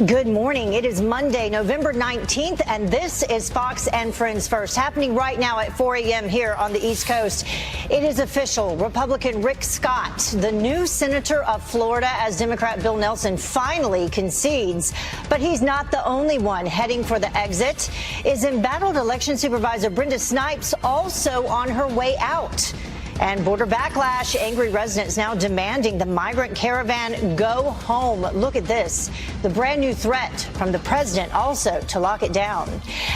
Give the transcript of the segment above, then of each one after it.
Good morning. It is Monday, November 19th, and this is Fox and Friends First, happening right now at 4 a.m. here on the East Coast. It is official. Republican Rick Scott, the new senator of Florida, as Democrat Bill Nelson finally concedes. But he's not the only one heading for the exit. Is embattled election supervisor Brenda Snipes also on her way out? And border backlash, angry residents now demanding the migrant caravan go home. Look at this. The brand new threat from the president also to lock it down.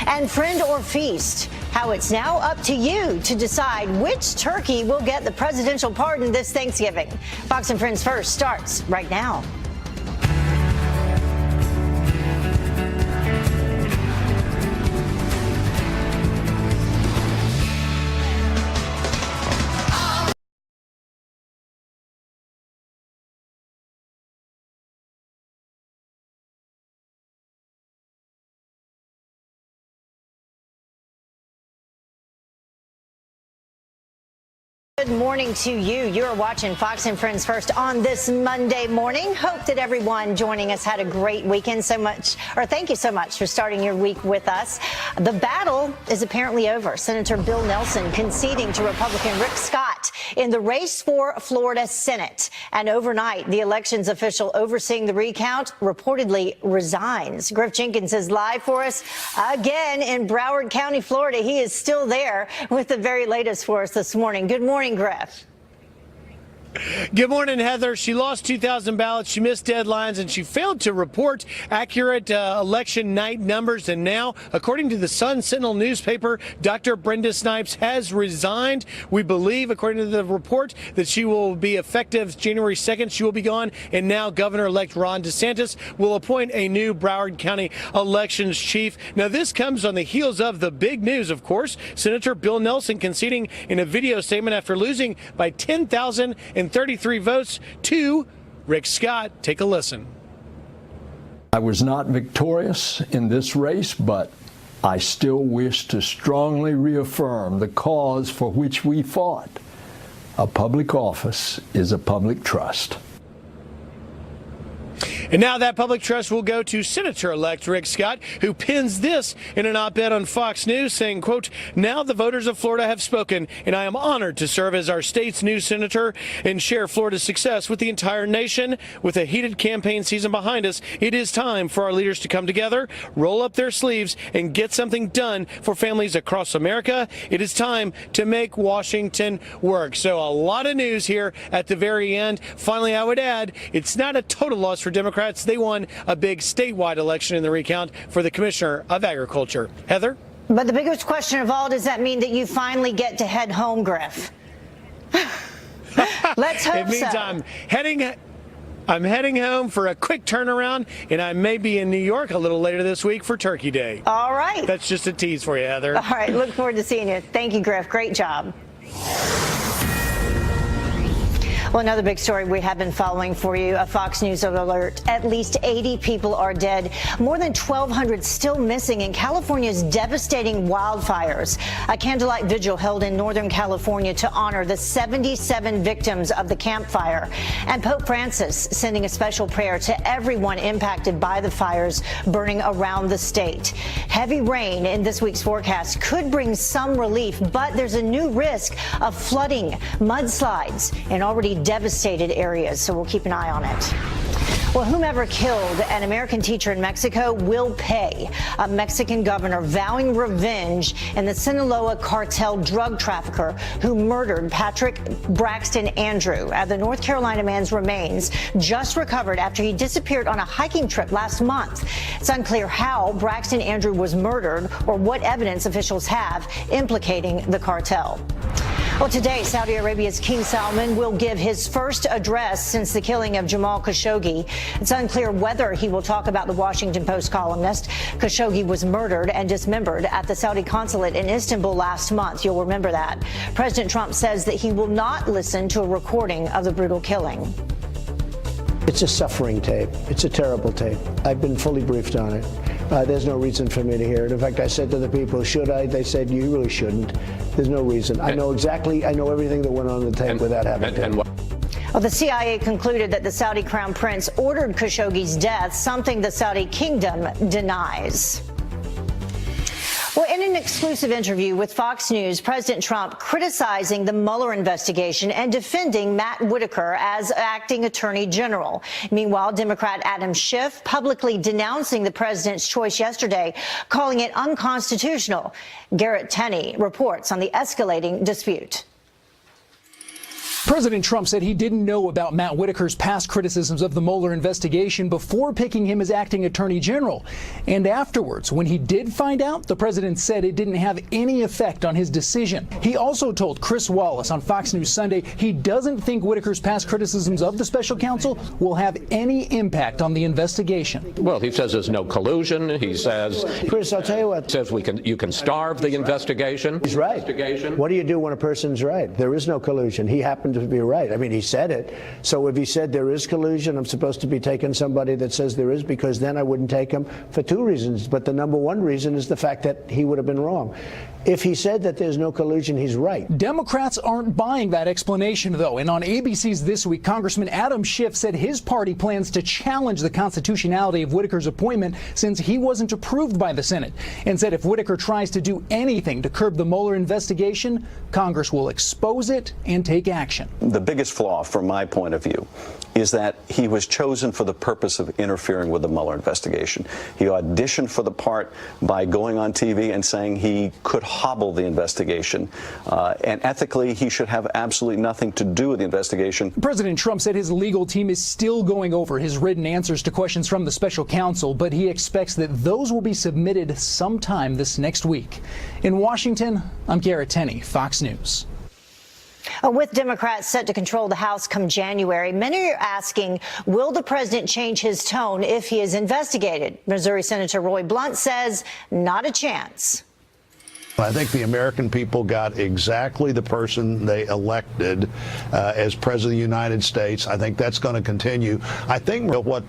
And friend or feast, how it's now up to you to decide which turkey will get the presidential pardon this Thanksgiving. Fox and Friends First starts right now. Good morning to you. You're watching Fox and Friends First on this Monday morning. Hope that everyone joining us had a great weekend. Thank you so much for starting your week with us. The battle is apparently over. Senator Bill Nelson conceding to Republican Rick Scott in the race for Florida Senate. And overnight, the elections official overseeing the recount reportedly resigns. Griff Jenkins is live for us again in Broward County, Florida. He is still there with the very latest for us this morning. Good morning, Griff. Good morning, Heather. She lost 2,000 ballots. She missed deadlines, and she failed to report accurate election night numbers. And now, according to the Sun Sentinel newspaper, Dr. Brenda Snipes has resigned. We believe, according to the report, that she will be effective January 2nd. She will be gone. And now Governor-elect Ron DeSantis will appoint a new Broward County elections chief. Now, this comes on the heels of the big news, of course. Senator Bill Nelson conceding in a video statement after losing by 10,033 votes to Rick Scott. Take a listen. I was not victorious in this race, but I still wish to strongly reaffirm the cause for which we fought. A public office is a public trust. And now that public trust will go to Senator-elect Rick Scott, who pins this in an op-ed on Fox News saying, quote, "Now the voters of Florida have spoken, and I am honored to serve as our state's new senator and share Florida's success with the entire nation. With a heated campaign season behind us, it is time for our leaders to come together, roll up their sleeves, and get something done for families across America. It is time to make Washington work." So a lot of news here at the very end. Finally, I would add, it's not a total loss for Democrats. They won a big statewide election in the recount for the Commissioner of Agriculture. Heather? But the biggest question of all, does that mean that you finally get to head home, Griff? Let's hope so. It means I'm heading home for a quick turnaround, and I may be in New York a little later this week for Turkey Day. All right. That's just a tease for you, Heather. All right. Look forward to seeing you. Thank you, Griff. Great job. Well, another big story we have been following for you, a Fox News alert. At least 80 people are dead, more than 1,200 still missing in California's devastating wildfires. A candlelight vigil held in Northern California to honor the 77 victims of the Camp Fire. And Pope Francis sending a special prayer to everyone impacted by the fires burning around the state. Heavy rain in this week's forecast could bring some relief, but there's a new risk of flooding, mudslides, and already devastated areas, so we'll keep an eye on it. Well, whomever killed an American teacher in Mexico will pay. A Mexican governor vowing revenge in the Sinaloa cartel drug trafficker who murdered Patrick Braxton Andrew. The North Carolina man's remains just recovered after he disappeared on a hiking trip last month. It's unclear how Braxton Andrew was murdered or what evidence officials have implicating the cartel. Well, today, Saudi Arabia's King Salman will give his first address since the killing of Jamal Khashoggi. It's unclear whether he will talk about the Washington Post columnist. Khashoggi was murdered and dismembered at the Saudi consulate in Istanbul last month. You'll remember that. President Trump says that he will not listen to a recording of the brutal killing. It's a suffering tape. It's a terrible tape. I've been fully briefed on it. There's no reason for me to hear it. In fact, I said to the people, should I? They said, you really shouldn't. There's no reason. I know everything that went on the tape without having to. Well, the CIA concluded that the Saudi crown prince ordered Khashoggi's death, something the Saudi kingdom denies. Well, in an exclusive interview with Fox News, President Trump criticizing the Mueller investigation and defending Matt Whitaker as acting attorney general. Meanwhile, Democrat Adam Schiff publicly denouncing the president's choice yesterday, calling it unconstitutional. Garrett Tenney reports on the escalating dispute. President Trump said he didn't know about Matt Whitaker's past criticisms of the Mueller investigation before picking him as acting attorney general. And afterwards, when he did find out, the president said it didn't have any effect on his decision. He also told Chris Wallace on Fox News Sunday he doesn't think Whitaker's past criticisms of the special counsel will have any impact on the investigation. Well, he says there's no collusion. He says, Chris, I'll tell you what. Says you can starve the investigation. He's right. What do you do when a person's right? There is no collusion. He happened to be right. I mean, he said it. So if he said there is collusion, I'm supposed to be taking somebody that says there is, because then I wouldn't take him for two reasons. But the number one reason is the fact that he would have been wrong. If he said that there's no collusion, he's right. Democrats aren't buying that explanation, though. And on ABC's This Week, Congressman Adam Schiff said his party plans to challenge the constitutionality of Whitaker's appointment since he wasn't approved by the Senate, and said if Whitaker tries to do anything to curb the Mueller investigation, Congress will expose it and take action. The biggest flaw, from my point of view, is that he was chosen for the purpose of interfering with the Mueller investigation. He auditioned for the part by going on TV and saying he could hobble the investigation. And ethically, he should have absolutely nothing to do with the investigation. President Trump said his legal team is still going over his written answers to questions from the special counsel, but he expects that those will be submitted sometime this next week. In Washington, I'm Garrett Tenney, Fox News. With Democrats set to control the House come January, many are asking, will the president change his tone if he is investigated? Missouri Senator Roy Blunt says not a chance. I think the American people got exactly the person they elected as President of the United States. I think that's going to continue. I think what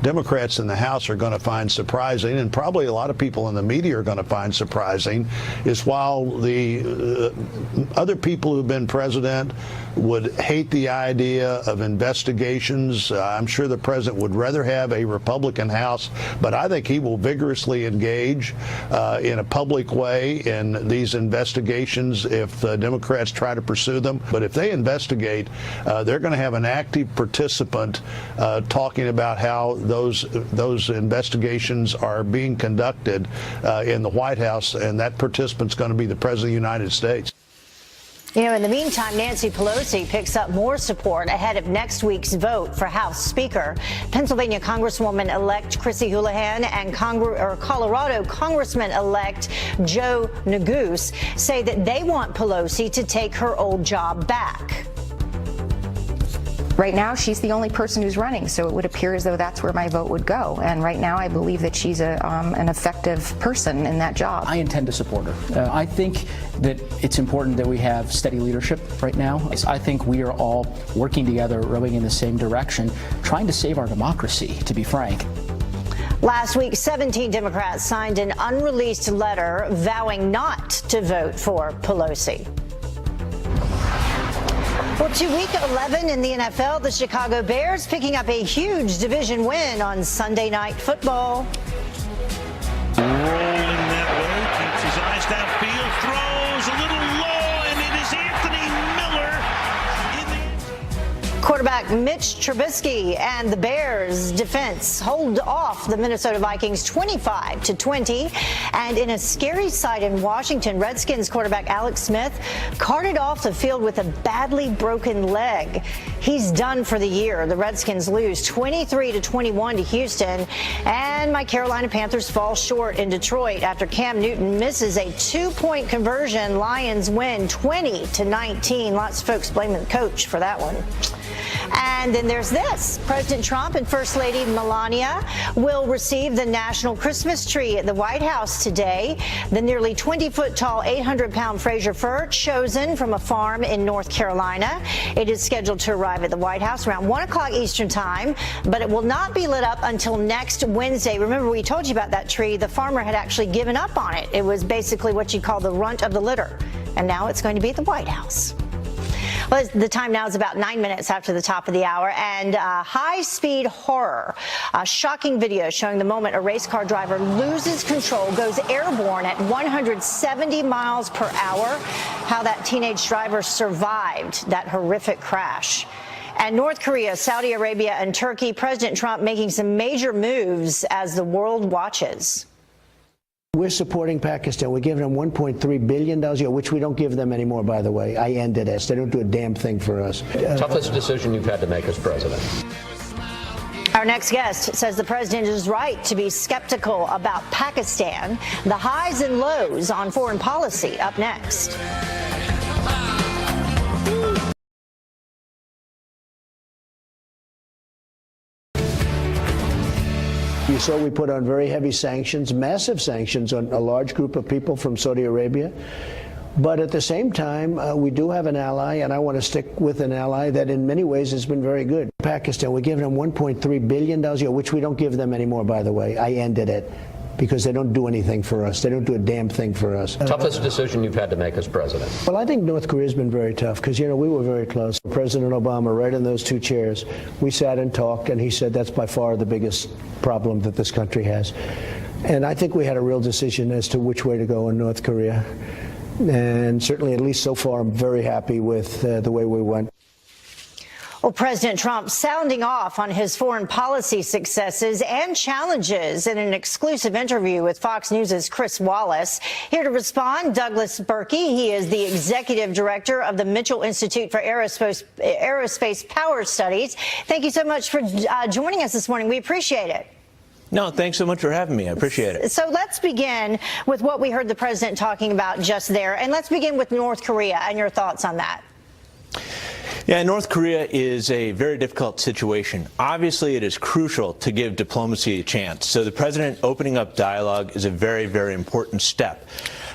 Democrats in the House are going to find surprising, and probably a lot of people in the media are going to find surprising, is while the other people who've been president would hate the idea of investigations, I'm sure the president would rather have a Republican House, but I think he will vigorously engage in a public way in these investigations if Democrats try to pursue them. But if they investigate, they're going to have an active participant talking about how those investigations are being conducted in the White House, and that participant's going to be the President of the United States. You know, in the meantime, Nancy Pelosi picks up more support ahead of next week's vote for House Speaker. Pennsylvania Congresswoman-elect Chrissy Houlihan and Colorado Congressman-elect Joe Neguse say that they want Pelosi to take her old job back. Right now, she's the only person who's running, so it would appear as though that's where my vote would go. And right now, I believe that she's an effective person in that job. I intend to support her. I think that it's important that we have steady leadership right now. I think we are all working together, rowing in the same direction, trying to save our democracy, to be frank. Last week, 17 Democrats signed an unreleased letter vowing not to vote for Pelosi. Well, to week 11 in the NFL, the Chicago Bears picking up a huge division win on Sunday Night Football. Rolling that way, keeps his eyes downfield, throws a little low, and it is Anthony Miller. Quarterback Mitch Trubisky and the Bears defense hold off the Minnesota Vikings 25-20. And in a scary sight in Washington, Redskins quarterback Alex Smith carted off the field with a badly broken leg. He's done for the year. The Redskins lose 23-21 to Houston. And my Carolina Panthers fall short in Detroit after Cam Newton misses a 2-point conversion. Lions win 20-19. Lots of folks blaming the coach for that one. And then there's this. President Trump and First Lady Melania will receive the national Christmas tree at the White House today. The nearly 20-foot-tall, 800-pound Fraser fir chosen from a farm in North Carolina. It is scheduled to arrive at the White House around 1 o'clock Eastern time, but it will not be lit up until next Wednesday. Remember, we told you about that tree. The farmer had actually given up on it. It was basically what you call the runt of the litter. And now it's going to be at the White House. Well, the time now is about 9 minutes after the top of the hour, and high-speed horror. A shocking video showing the moment a race car driver loses control, goes airborne at 170 miles per hour. How that teenage driver survived that horrific crash. And North Korea, Saudi Arabia, and Turkey, President Trump making some major moves as the world watches. We're supporting Pakistan. We're giving them $1.3 billion a year, which we don't give them anymore, by the way. I ended it. They don't do a damn thing for us. Toughest decision you've had to make as president. Our next guest says the president is right to be skeptical about Pakistan. The highs and lows on foreign policy up next. You saw we put on very heavy sanctions, massive sanctions on a large group of people from Saudi Arabia. But at the same time, we do have an ally, and I want to stick with an ally that in many ways has been very good. Pakistan, we're giving them $1.3 billion a year, which we don't give them anymore, by the way. I ended it because they don't do anything for us. They don't do a damn thing for us. Toughest decision you've had to make as president. Well, I think North Korea's been very tough because, you know, we were very close. President Obama, right in those two chairs, we sat and talked, and he said that's by far the biggest problem that this country has. And I think we had a real decision as to which way to go in North Korea. And certainly, at least so far, I'm very happy with the way we went. Well, President Trump sounding off on his foreign policy successes and challenges in an exclusive interview with Fox News' Chris Wallace. Here to respond, Douglas Berkey. He is the executive director of the Mitchell Institute for Aerospace Power Studies. Thank you so much for joining us this morning. We appreciate it. No, thanks so much for having me. I appreciate it. So let's begin with what we heard the president talking about just there. And let's begin with North Korea and your thoughts on that. Yeah, North Korea is a very difficult situation. Obviously, it is crucial to give diplomacy a chance. So the president opening up dialogue is a very, very important step.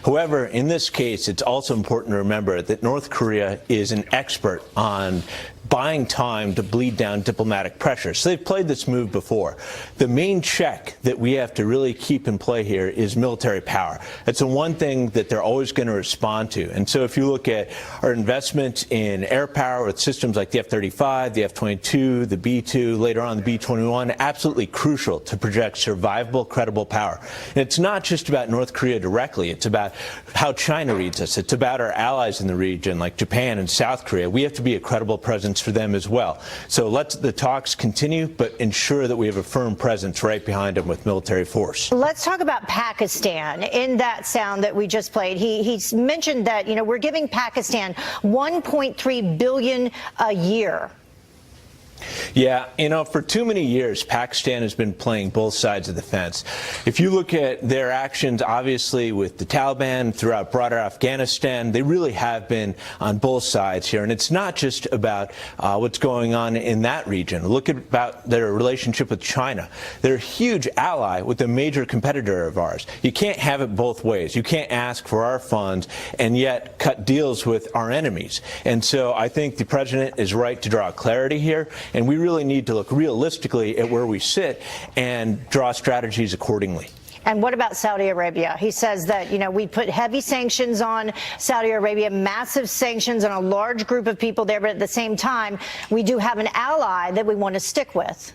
However, in this case, it's also important to remember that North Korea is an expert on buying time to bleed down diplomatic pressure. So they've played this move before. The main check that we have to really keep in play here is military power. It's the one thing that they're always going to respond to. And so if you look at our investment in air power with systems like the F-35, the F-22, the B-2, later on the B-21, absolutely crucial to project survivable, credible power. And it's not just about North Korea directly. It's about how China reads us. It's about our allies in the region like Japan and South Korea. We have to be a credible presence for them as well. So let the talks continue, but ensure that we have a firm presence right behind them with military force. Let's talk about Pakistan. In that sound that we just played, he's mentioned that, you know, we're giving Pakistan $1.3 billion a year. Yeah, you know, for too many years, Pakistan has been playing both sides of the fence. If you look at their actions, obviously, with the Taliban throughout broader Afghanistan, they really have been on both sides here. And it's not just about what's going on in that region. Look at about their relationship with China. They're a huge ally with a major competitor of ours. You can't have it both ways. You can't ask for our funds and yet cut deals with our enemies. And so I think the president is right to draw clarity here. And we really need to look realistically at where we sit and draw strategies accordingly. And what about Saudi Arabia? He says that, you know, we put heavy sanctions on Saudi Arabia, massive sanctions on a large group of people there, but at the same time, we do have an ally that we want to stick with.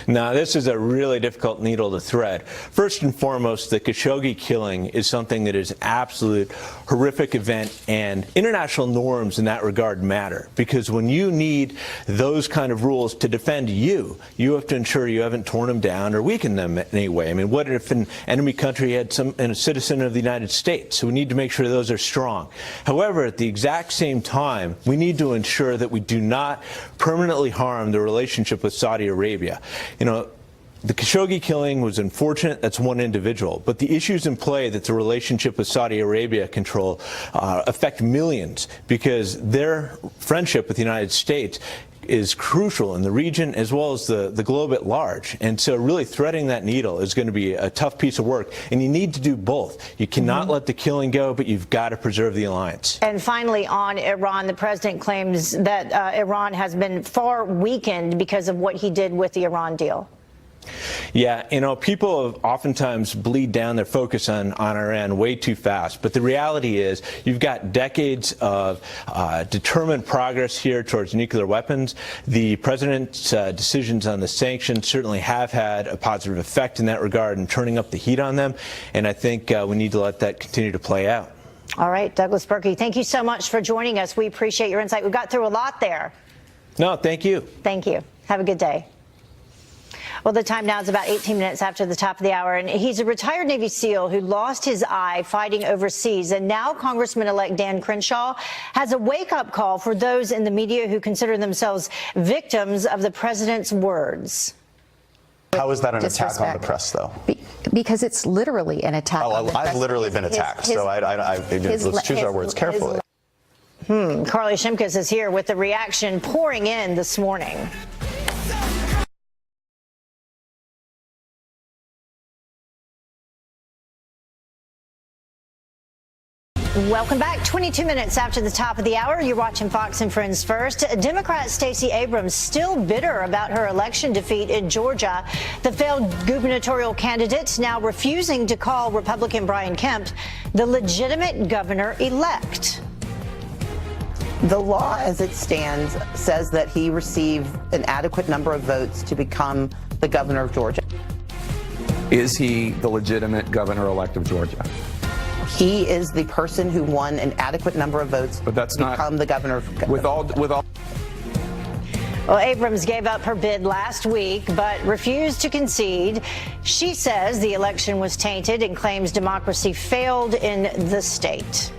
Now, this is a really difficult needle to thread. First and foremost, the Khashoggi killing is something that is an absolute horrific event, and international norms in that regard matter, because when you need those kind of rules to defend you, you have to ensure you haven't torn them down or weakened them in any way. I mean, what if an enemy country had a citizen of the United States? So we need to make sure those are strong. However, at the exact same time, we need to ensure that we do not permanently harm the relationship with Saudi Arabia. You know, the Khashoggi killing was unfortunate. That's one individual. But the issues in play that the relationship with Saudi Arabia control affect millions, because their friendship with the United States is crucial in the region as well as the globe at large. And so really threading that needle is going to be a tough piece of work. And you need to do both. You cannot let the killing go, but you've got to preserve the alliance. And finally, on Iran, the president claims that Iran has been far weakened because of what he did with the Iran deal. Yeah, people oftentimes bleed down their focus on Iran way too fast. But the reality is you've got decades of determined progress here towards nuclear weapons. The president's decisions on the sanctions certainly have had a positive effect in that regard and turning up the heat on them. And I think we need to let that continue to play out. All right, Douglas Berkey, thank you so much for joining us. We appreciate your insight. We got through a lot there. No, thank you. Thank you. Have a good day. Well, the time now is about 18 minutes after the top of the hour, and he's a retired Navy SEAL who lost his eye fighting overseas. And now Congressman-elect Dan Crenshaw has a wake-up call for those in the media who consider themselves victims of the president's words. How is that an attack on the press, though? Because it's literally an attack on the press. I've literally been attacked, so let's choose our words carefully. Carly Shimkus is here with the reaction pouring in this morning. Welcome back. 22 minutes after the top of the hour, you're watching Fox and Friends First. Democrat Stacey Abrams still bitter about her election defeat in Georgia. The failed gubernatorial candidate now refusing to call Republican Brian Kemp the legitimate governor-elect. The law as it stands says that he received an adequate number of votes to become the governor of Georgia. Is he the legitimate governor-elect of Georgia? He is the person who won an adequate number of votes to become the governor of Georgia. Well, Abrams gave up her bid last week, but refused to concede. She says the election was tainted and claims democracy failed in the state.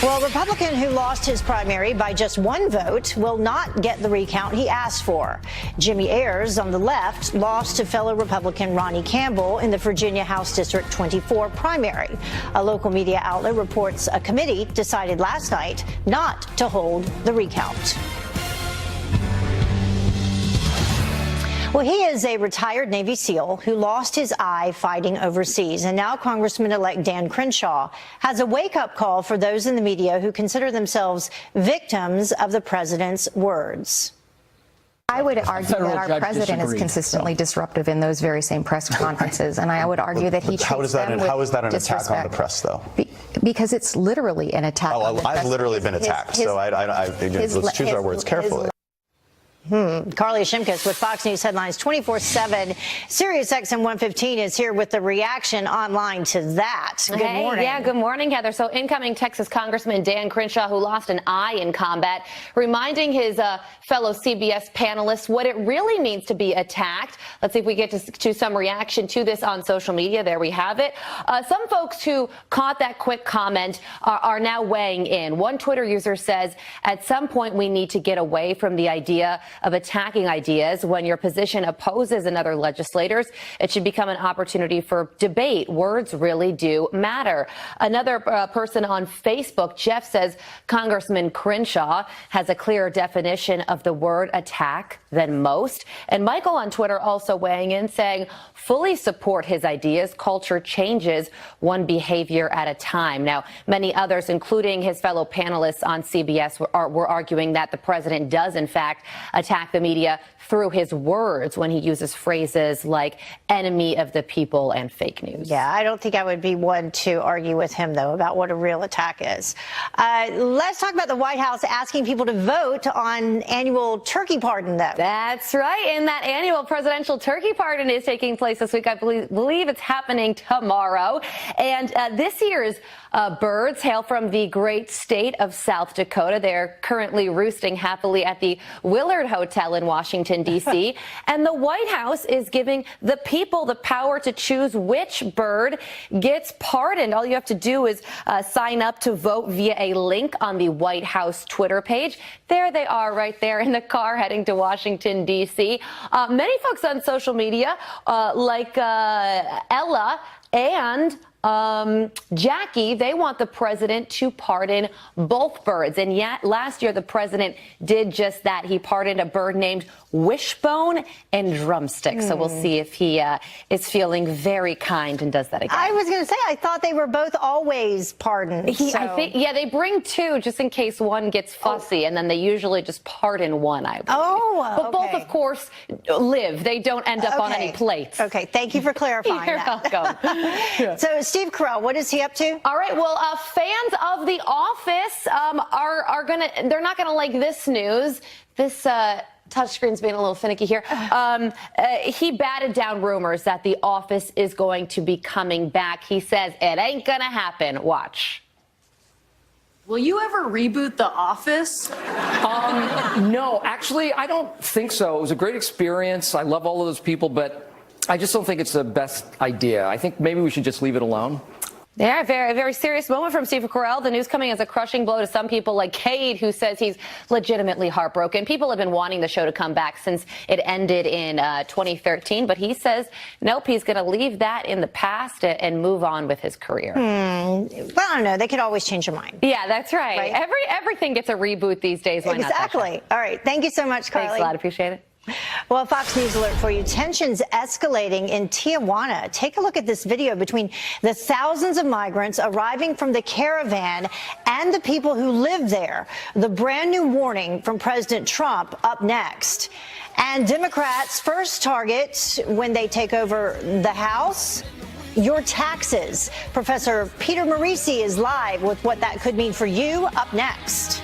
Well, a Republican who lost his primary by just one vote will not get the recount he asked for. Jimmy Ayers on the left lost to fellow Republican Ronnie Campbell in the Virginia House District 24 primary. A local media outlet reports a committee decided last night not to hold the recount. Well, he is a retired Navy SEAL who lost his eye fighting overseas. And now Congressman-elect Dan Crenshaw has a wake-up call for those in the media who consider themselves victims of the president's words. I would argue that our president is consistently disruptive in those very same press conferences, and I would argue that he How is that an attack on the press, though? Because it's literally an attack on the press. I've literally been attacked, so let's choose our words carefully. Carly Shimkus with Fox News Headlines 24/7. Sirius XM 115 is here with the reaction online to that. Good morning. Yeah, good morning, Heather. So incoming Texas Congressman Dan Crenshaw, who lost an eye in combat, reminding his fellow CBS panelists what it really means to be attacked. Let's see if we get to some reaction to this on social media. There we have it. Some folks who caught that quick comment are now weighing in. One Twitter user says, at some point we need to get away from the idea of attacking ideas. When your position opposes another legislators, it should become an opportunity for debate. Words really do matter. Another person on Facebook, Jeff, says Congressman Crenshaw has a clearer definition of the word attack than most. And Michael on Twitter also weighing in, saying fully support his ideas. Culture changes one behavior at a time. Now, many others, including his fellow panelists on CBS, were arguing that the president does, in fact, attack the media through his words when he uses phrases like enemy of the people and fake news. Yeah, I don't think I would be one to argue with him, though, about what a real attack is. Let's talk about the White House asking people to vote on annual turkey pardon, though. That's right. And that annual presidential turkey pardon is taking place this week. I believe it's happening tomorrow. And this year's birds hail from the great state of South Dakota. They're currently roosting happily at the Willard Hotel in Washington, D.C. And the White House is giving the people the power to choose which bird gets pardoned. All you have to do is sign up to vote via a link on the White House Twitter page. There they are right there in the car heading to Washington, D.C. Many folks on social media, like Ella and Jackie, they want the president to pardon both birds. And yet last year, the president did just that. He pardoned a bird named Wishbone and Drumstick. So we'll see if he is feeling very kind and does that again. I was going to say, I thought they were both always pardoned. I think, yeah, they bring two just in case one gets fussy, and then they usually just pardon one, I believe. But both, of course, live. They don't end up on any plates. Okay, thank you for clarifying You're that. welcome. So Steve Carell, what is he up to? All right, well, fans of The Office they're not gonna like this news. This touchscreen's being a little finicky here. He batted down rumors that The Office is going to be coming back. He says it ain't gonna happen. Watch. Will you ever reboot The Office? No, actually, I don't think so. It was a great experience. I love all of those people, but I just don't think it's the best idea. I think maybe we should just leave it alone. Yeah, very, very serious moment from Steve Carell. The news coming as a crushing blow to some people like Cade, who says he's legitimately heartbroken. People have been wanting the show to come back since it ended in 2013, but he says, nope, he's going to leave that in the past and move on with his career. Well, I don't know. They could always change their mind. Yeah, that's right. Everything gets a reboot these days. Why not? Exactly. All right. Thank you so much, Carly. Thanks a lot. Appreciate it. Well, Fox News alert for you. Tensions escalating in Tijuana. Take a look at this video between the thousands of migrants arriving from the caravan and the people who live there. The brand new warning from President Trump up next. And Democrats' first target when they take over the House, your taxes. Professor Peter Marisi is live with what that could mean for you up next.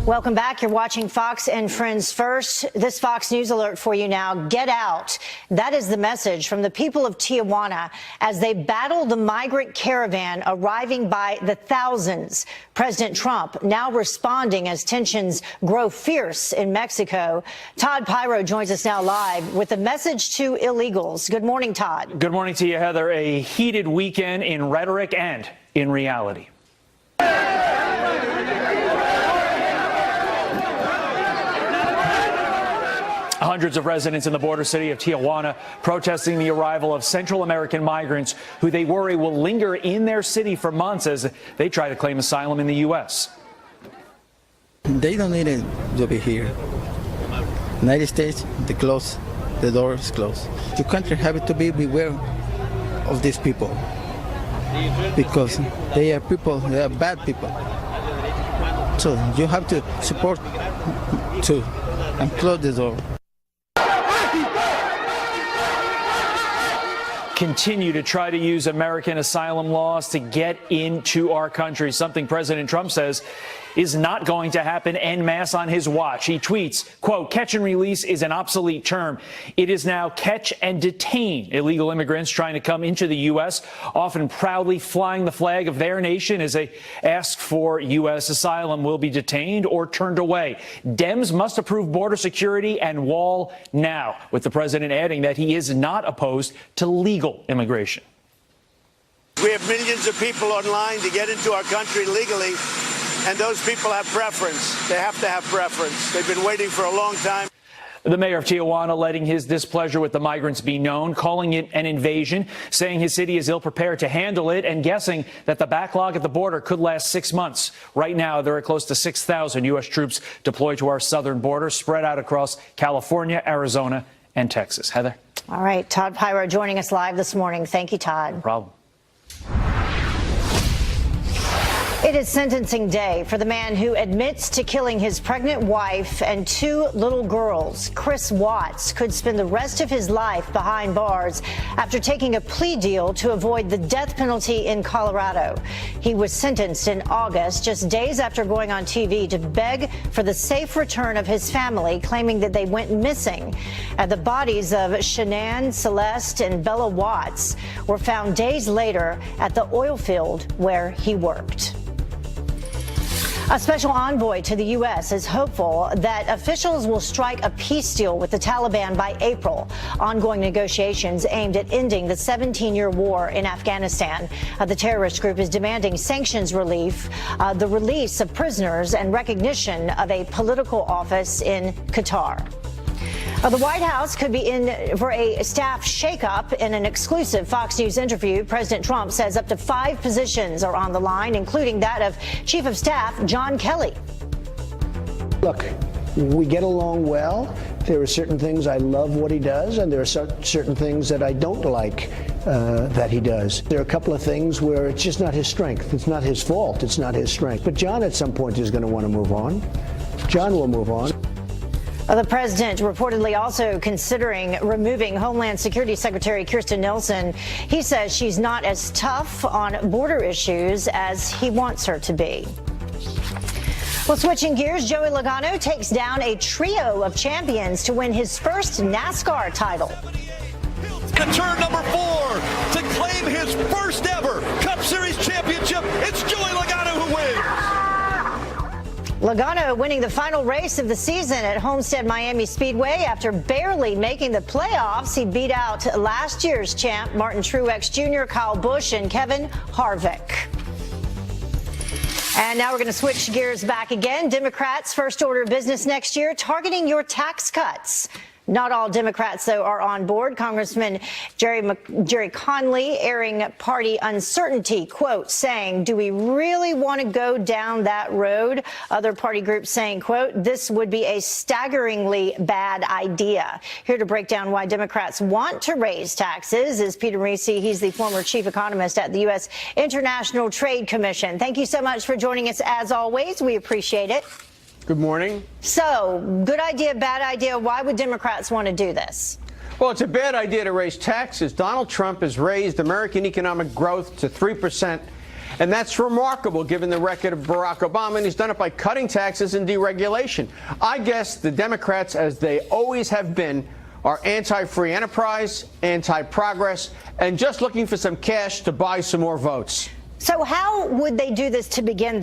Welcome back. You're watching Fox and Friends First. This Fox News alert for you now. Get out. That is the message from the people of Tijuana as they battle the migrant caravan arriving by the thousands. President Trump now responding as tensions grow fierce in Mexico. Todd Pyro joins us now live with a message to illegals. Good morning, Todd. Good morning to you, Heather. A heated weekend in rhetoric and in reality. Hundreds of residents in the border city of Tijuana protesting the arrival of Central American migrants who they worry will linger in their city for months as they try to claim asylum in the U.S. They don't need it to be here. United States, the door is closed. Your country have to be beware of these people because they are people, they are bad people. So you have to support too and close the door. Continue to try to use American asylum laws to get into our country, something President Trump says is not going to happen en masse on his watch. He tweets, quote, catch and release is an obsolete term. It is now catch and detain illegal immigrants trying to come into the U.S., often proudly flying the flag of their nation as they ask for U.S. asylum, will be detained or turned away. Dems must approve border security and wall now, with the president adding that he is not opposed to legal immigration. We have millions of people online to get into our country legally, and those people have preference. They have to have preference. They've been waiting for a long time. The mayor of Tijuana letting his displeasure with the migrants be known, calling it an invasion, saying his city is ill-prepared to handle it, and guessing that the backlog at the border could last 6 months. Right now, there are close to 6,000 U.S. troops deployed to our southern border, spread out across California, Arizona, and Texas. Heather? All right. Todd Pyro joining us live this morning. Thank you, Todd. No problem. It is sentencing day for the man who admits to killing his pregnant wife and 2 little girls. Chris Watts could spend the rest of his life behind bars after taking a plea deal to avoid the death penalty in Colorado. He was sentenced in August, just days after going on TV to beg for the safe return of his family, claiming that they went missing. The bodies of Shanann, Celeste, and Bella Watts were found days later at the oil field where he worked. A special envoy to the U.S. is hopeful that officials will strike a peace deal with the Taliban by April. Ongoing negotiations aimed at ending the 17-year war in Afghanistan. The terrorist group is demanding sanctions relief, the release of prisoners, and recognition of a political office in Qatar. The White House could be in for a staff shakeup. In an exclusive Fox News interview, President Trump says up to 5 positions are on the line, including that of Chief of Staff John Kelly. Look, we get along well. There are certain things I love what he does, and there are certain things that I don't like that he does. There are a couple of things where it's just not his strength. It's not his fault. It's not his strength. But John at some point is going to want to move on. John will move on. The president reportedly also considering removing Homeland Security Secretary Kirstjen Nielsen. He says she's not as tough on border issues as he wants her to be. Well, switching gears, Joey Logano takes down a trio of champions to win his first NASCAR title. To turn number 4 to claim his first ever Cup Series championship, it's Joey Logano who wins. Logano winning the final race of the season at Homestead Miami Speedway after barely making the playoffs. He beat out last year's champ Martin Truex Jr., Kyle Busch, and Kevin Harvick. And now we're going to switch gears back again. Democrats' first order of business next year, targeting your tax cuts. Not all Democrats, though, are on board. Congressman Jerry Conley airing party uncertainty, quote, saying, do we really want to go down that road? Other party groups saying, quote, this would be a staggeringly bad idea. Here to break down why Democrats want to raise taxes is Peter Morici. He's the former chief economist at the U.S. International Trade Commission. Thank you so much for joining us, as always. We appreciate it. Good morning. So, good idea, bad idea. Why would Democrats want to do this? Well, it's a bad idea to raise taxes. Donald Trump has raised American economic growth to 3%, and that's remarkable given the record of Barack Obama, and he's done it by cutting taxes and deregulation. I guess the Democrats, as they always have been, are anti-free enterprise, anti-progress, and just looking for some cash to buy some more votes. So how would they do this to begin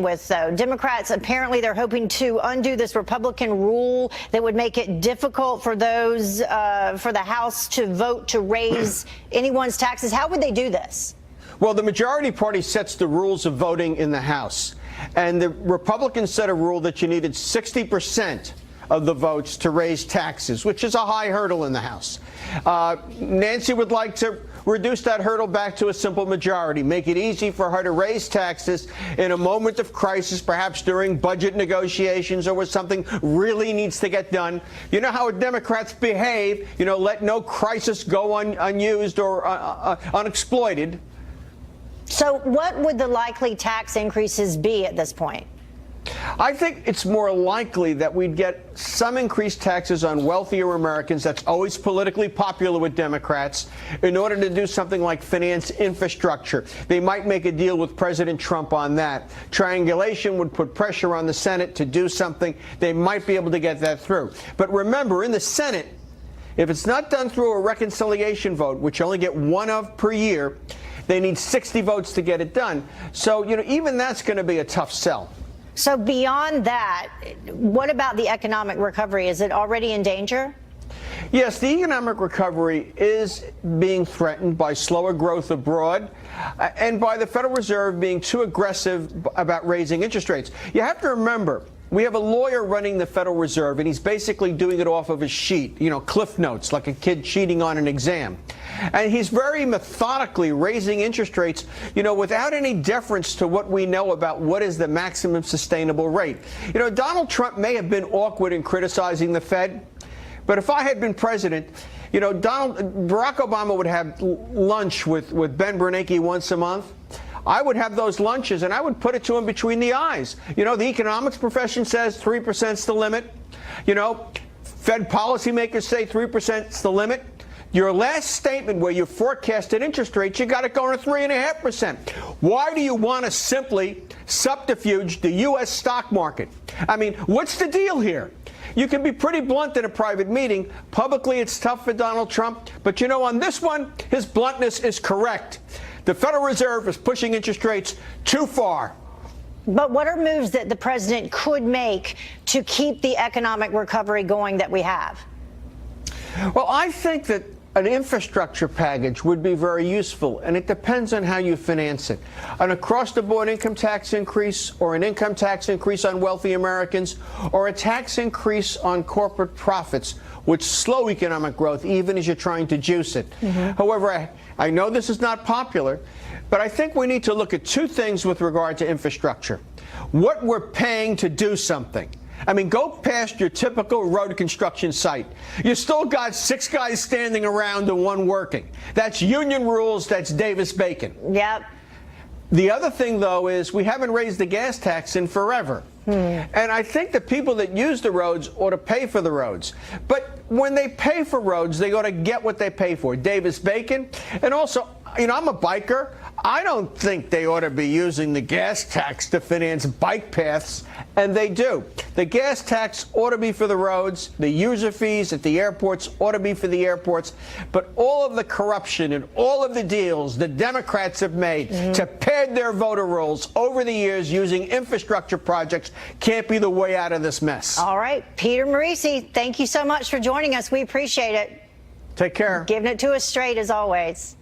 with, though? Democrats, apparently they're hoping to undo this Republican rule that would make it difficult for those, for the House to vote to raise anyone's taxes. How would they do this? Well, the majority party sets the rules of voting in the House. And the Republicans set a rule that you needed 60% of the votes to raise taxes, which is a high hurdle in the House. Nancy would like to reduce that hurdle back to a simple majority, make it easy for her to raise taxes in a moment of crisis, perhaps during budget negotiations or when something really needs to get done. You know how Democrats behave, let no crisis go unused or unexploited. So what would the likely tax increases be at this point? I think it's more likely that we'd get some increased taxes on wealthier Americans. That's always politically popular with Democrats in order to do something like finance infrastructure. They might make a deal with President Trump on that. Triangulation would put pressure on the Senate to do something. They might be able to get that through. But remember, in the Senate, if it's not done through a reconciliation vote, which you only get one of per year, they need 60 votes to get it done. So, even that's going to be a tough sell. So beyond that, what about the economic recovery? Is it already in danger? Yes, the economic recovery is being threatened by slower growth abroad and by the Federal Reserve being too aggressive about raising interest rates. You have to remember, we have a lawyer running the Federal Reserve, and he's basically doing it off of a sheet, cliff notes, like a kid cheating on an exam. And he's very methodically raising interest rates, without any deference to what we know about what is the maximum sustainable rate. Donald Trump may have been awkward in criticizing the Fed, but if I had been president, Barack Obama would have lunch with Ben Bernanke once a month. I would have those lunches, and I would put it to him between the eyes. The economics profession says 3% is the limit. Fed policymakers say 3% is the limit. Your last statement where you forecasted interest rates, you got it going to 3.5%. Why do you want to simply subterfuge the U.S. stock market? I mean, what's the deal here? You can be pretty blunt in a private meeting. Publicly, it's tough for Donald Trump. But, on this one, his bluntness is correct. The Federal Reserve is pushing interest rates too far. But what are moves that the president could make to keep the economic recovery going that we have? Well, I think that an infrastructure package would be very useful, and it depends on how you finance it. An across-the-board income tax increase, or an income tax increase on wealthy Americans, or a tax increase on corporate profits would slow economic growth even as you're trying to juice it. However, I know this is not popular, but I think we need to look at two things with regard to infrastructure. What we're paying to do something. I mean, go past your typical road construction site. You still got 6 guys standing around and 1 working. That's union rules. That's Davis-Bacon. Yep. The other thing, though, is we haven't raised the gas tax in forever. And I think the people that use the roads ought to pay for the roads. But when they pay for roads, they ought to get what they pay for. Davis-Bacon. And also, you know, I'm a biker. I don't think they ought to be using the gas tax to finance bike paths, and they do. The gas tax ought to be for the roads. The user fees at the airports ought to be for the airports. But all of the corruption and all of the deals the Democrats have made to pad their voter rolls over the years using infrastructure projects can't be the way out of this mess. All right. Peter Morisi, thank you so much for joining us. We appreciate it. Take care. Giving it to us straight as always.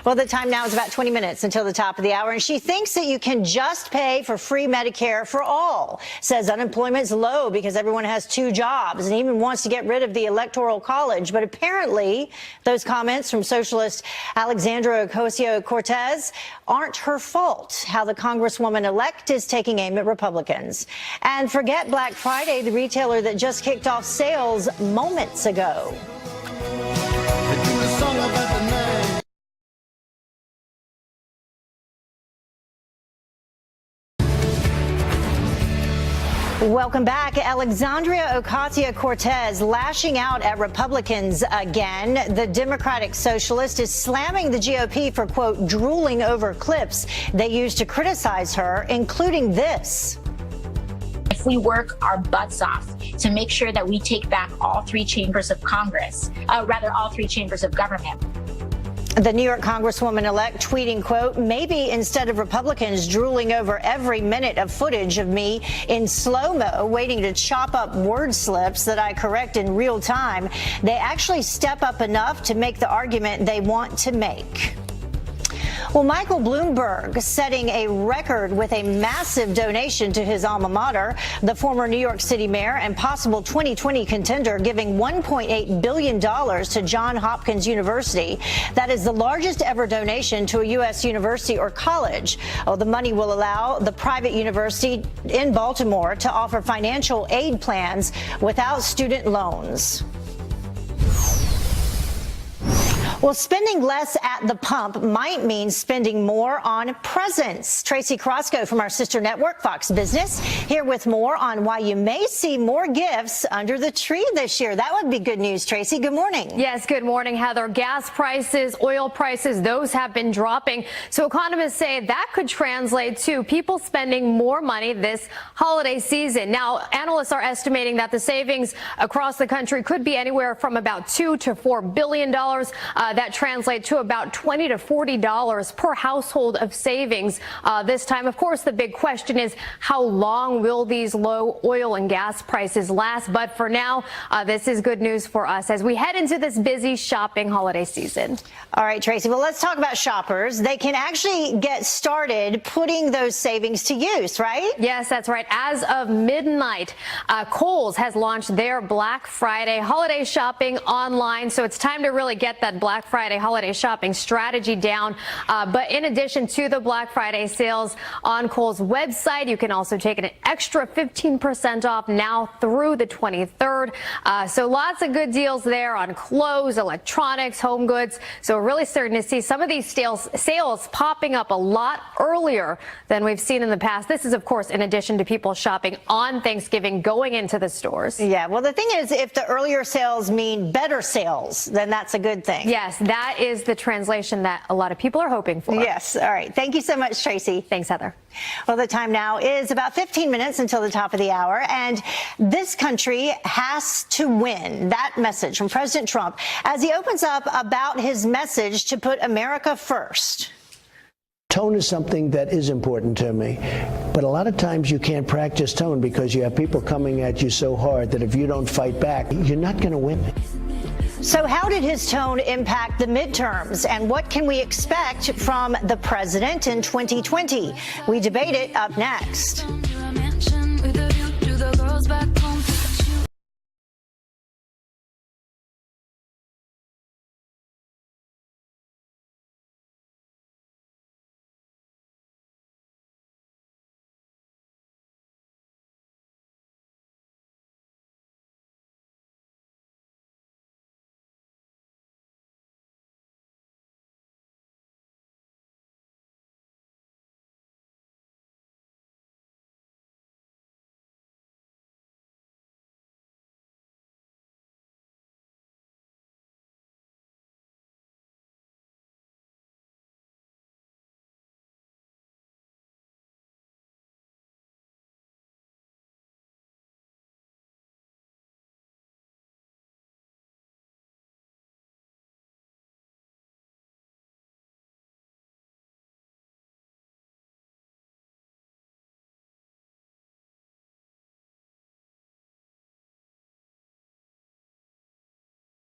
Well, the time now is about 20 minutes until the top of the hour, and she thinks that you can just pay for free Medicare for all. Says unemployment's low because everyone has 2 jobs, and even wants to get rid of the Electoral College. But apparently, those comments from socialist Alexandria Ocasio-Cortez aren't her fault. How the Congresswoman-elect is taking aim at Republicans. And forget Black Friday, the retailer that just kicked off sales moments ago. Welcome back. Alexandria Ocasio-Cortez lashing out at Republicans again. The Democratic Socialist is slamming the GOP for, quote, drooling over clips they used to criticize her, including this. If we work our butts off to make sure that we take back all 3 chambers of Congress, all 3 chambers of government. The New York Congresswoman-elect tweeting, quote, maybe instead of Republicans drooling over every minute of footage of me in slow-mo waiting to chop up word slips that I correct in real time, they actually step up enough to make the argument they want to make. Well, Michael Bloomberg setting a record with a massive donation to his alma mater. The former New York City mayor and possible 2020 contender giving $1.8 billion to Johns Hopkins University. That is the largest ever donation to a U.S. university or college. Oh, the money will allow the private university in Baltimore to offer financial aid plans without student loans. Well, spending less at the pump might mean spending more on presents. Tracy Crosco from our sister network, Fox Business, here with more on why you may see more gifts under the tree this year. That would be good news, Tracy. Good morning. Yes, good morning, Heather. Gas prices, oil prices, those have been dropping. So economists say that could translate to people spending more money this holiday season. Now, analysts are estimating that the savings across the country could be anywhere from about $2 to $4 billion. That translates to about $20 to $40 per household of savings this time. Of course, the big question is how long will these low oil and gas prices last? But for now, this is good news for us as we head into this busy shopping holiday season. All right, Tracy. Well, let's talk about shoppers. They can actually get started putting those savings to use, right? Yes, that's right. As of midnight, Kohl's has launched their Black Friday holiday shopping online. So it's time to really get that Black Friday holiday shopping strategy down. But in addition to the Black Friday sales on Kohl's website, you can also take an extra 15% off now through the 23rd. So lots of good deals there on clothes, electronics, home goods. So we're really starting to see some of these sales popping up a lot earlier than we've seen in the past. This is, of course, in addition to people shopping on Thanksgiving, going into the stores. Yeah, well, the thing is, if the earlier sales mean better sales, then that's a good thing. Yes, that is the translation that a lot of people are hoping for. Yes. All right. Thank you so much, Tracy. Thanks, Heather. Well, the time now is about 15 minutes until the top of the hour, and this country has to win. That message from President Trump as he opens up about his message to put America first. Tone is something that is important to me, but a lot of times you can't practice tone because you have people coming at you so hard that if you don't fight back, you're not going to win. So how did his tone impact the midterms, and what can we expect from the president in 2020? We debate it up next.